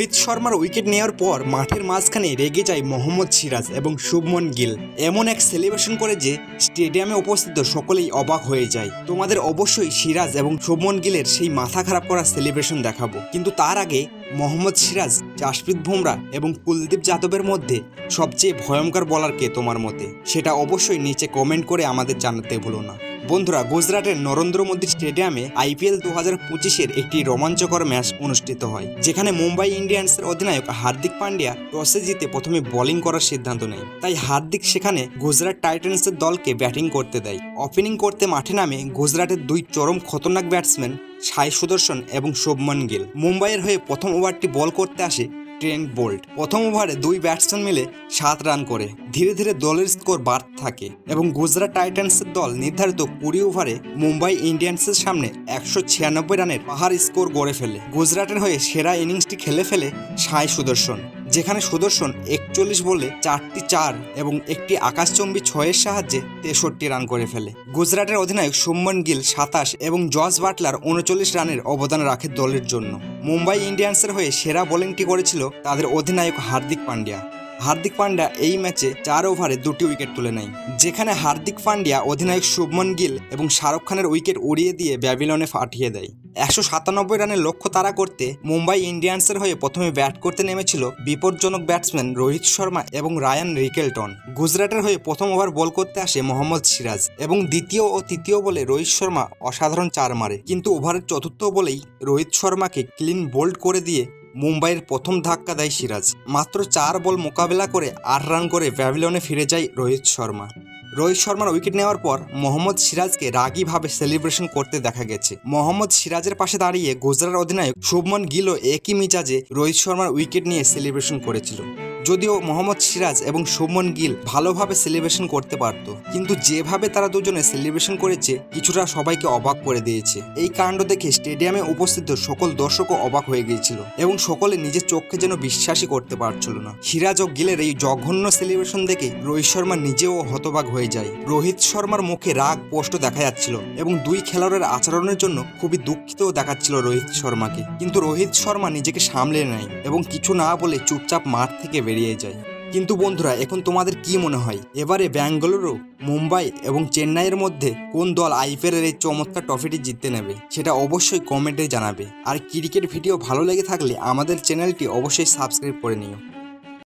রোহিত শর্মার উইকেট নেওয়ার পর মাঠের মাঝখানে রেগে যায় মোহাম্মদ সিরাজ এবং শুভমন গিল। এমন এক সেলিব্রেশন করে যে স্টেডিয়ামে উপস্থিত সকলেই অবাক হয়ে যায়। তোমাদের অবশ্যই সিরাজ এবং শুভমন গিলের সেই মাথা খারাপ করা সেলিব্রেশন দেখাবো, কিন্তু তার আগে মোহাম্মদ সিরাজ, জাসপ্রীত বুমরা এবং কুলদীপ যাদবের মধ্যে সবচেয়ে ভয়ঙ্কর বলার কে তোমার মতে? সেটা অবশ্যই নিচে কমেন্ট করে আমাদের জানাতে ভুলো না। বন্ধুরা, গুজরাটের নরেন্দ্র মোদী স্টেডিয়ামে IPL 2025-এর একটি রোমাঞ্চকর ম্যাচ অনুষ্ঠিত হয়, যেখানে মুম্বাই ইন্ডিয়ান্সের অধিনায়ক হার্দিক পান্ডিয়া টসে জিতে প্রথমে বোলিং করার সিদ্ধান্ত নেয়। তাই হার্দিক সেখানে গুজরাট টাইটান্সের দলকে ব্যাটিং করতে দেয়। ওপেনিং করতে মাঠে নামে গুজরাটের দুই চরম খতরনাক ব্যাটসম্যান সাই সুদর্শন এবং শুভমন গিল। মুম্বাইয়ের হয়ে প্রথম ওভারটি বল করতে আসে ট্রেন্ট বোল্ট। প্রথম ওভারে দুই ব্যাটসম্যান মিলে 7 রান করে। ধীরে ধীরে দলের স্কোর বাড়তে থাকে এবং গুজরাট টাইটান্সের দল নির্ধারিত 20 ওভারে মুম্বাই ইন্ডিয়ান্সের সামনে 196 রানের পাহাড় স্কোর গড়ে ফেলে। গুজরাটের হয়ে সেরা ইনিংসটি খেলে ফেলে সাই সুদর্শন, যেখানে সুদর্শন 41 বলে 4টি 4 এবং একটি আকাশচুম্বী 6-এর সাহায্যে 63 রান করে ফেলে। গুজরাটের অধিনায়ক শুভমন গিল 27 এবং জস বাটলার 39 রানের অবদান রাখে দলের জন্য। মুম্বাই ইন্ডিয়ান্সের হয়ে সেরা বোলিংটি করেছিল তাদের অধিনায়ক হার্দিক পান্ডিয়া। হার্দিক পান্ডিয়া এই ম্যাচে 4 ওভারে 2টি উইকেট তুলে নেয়, যেখানে হার্দিক পান্ডিয়া অধিনায়ক শুভমন গিল এবং শাহরুখ খানের উইকেট উড়িয়ে দিয়ে ব্যাবিলনে পাঠিয়ে দেয়। 197 রানের লক্ষ্য তাড়া করতে মুম্বাই ইন্ডিয়ান্সের হয়ে প্রথমে ব্যাট করতে নেমেছিল বিপজ্জনক ব্যাটসম্যান রোহিত শর্মা এবং রায়ান রিকেলটন। গুজরাটের হয়ে প্রথম ওভার বল করতে আসে মোহাম্মদ সিরাজ এবং দ্বিতীয় ও তৃতীয় বলে রোহিত শর্মা অসাধারণ 4 মারে, কিন্তু ওভারের চতুর্থ বলেই রোহিত শর্মাকে ক্লিন বোল্ড করে দিয়ে মুম্বাইয়ের প্রথম ধাক্কা দেয় সিরাজ। মাত্র 4 বল মোকাবেলা করে 8 রান করে প্যাভিলিয়নে ফিরে যায় রোহিত শর্মা। রোহিত শর্মার উইকেট নেওয়ার পর মোহাম্মদ সিরাজকে রাগীভাবে সেলিব্রেশন করতে দেখা গেছে। মোহাম্মদ সিরাজের পাশে দাঁড়িয়ে গুজরাট অধিনায়ক শুভমন গিলও একই মিজাজে রোহিত শর্মার উইকেট নিয়ে সেলিব্রেশন করেছিল। যদিও মোহাম্মদ সিরাজ এবং শুভমন গিল ভালোভাবে সেলিব্রেশন করতে পারত, কিন্তু যেভাবে তারা দুজনে সেলিব্রেশন করেছে কিছুটা সবাইকে অবাক করে দিয়েছে। এই কাণ্ড দেখে স্টেডিয়ামে উপস্থিত সকল দর্শকও অবাক হয়ে গিয়েছিল এবং সকলে নিজের চোখকে যেন বিশ্বাসই করতে পারছিল না। সিরাজ ও গিলের এই জঘন্য সেলিব্রেশন দেখে রোহিত শর্মা নিজেও হতবাক হয়ে যায়। রোহিত শর্মার মুখে রাগ স্পষ্ট দেখা যাচ্ছিল এবং দুই খেলোয়াড়ের আচরণের জন্য খুবই দুঃখিতও দেখাচ্ছিল রোহিত শর্মাকে, কিন্তু রোহিত শর্মা নিজেকে সামলে নেয় এবং কিছু না বলে চুপচাপ মাঠ থেকে বেরিয়ে যায়। কিন্তু বন্ধুরা, এখন তোমাদের কি মনে হয় এবারে বেঙ্গালুরু, মুম্বাই এবং চেন্নাইয়ের মধ্যে কোন দল IPL-এর এই চমৎকার ট্রফিটি জিততে নেবে? সেটা অবশ্যই কমেন্টে জানাবে। আর ক্রিকেট ভিডিও ভালো লেগে থাকলে আমাদের চ্যানেলটি অবশ্যই সাবস্ক্রাইব করে নিও।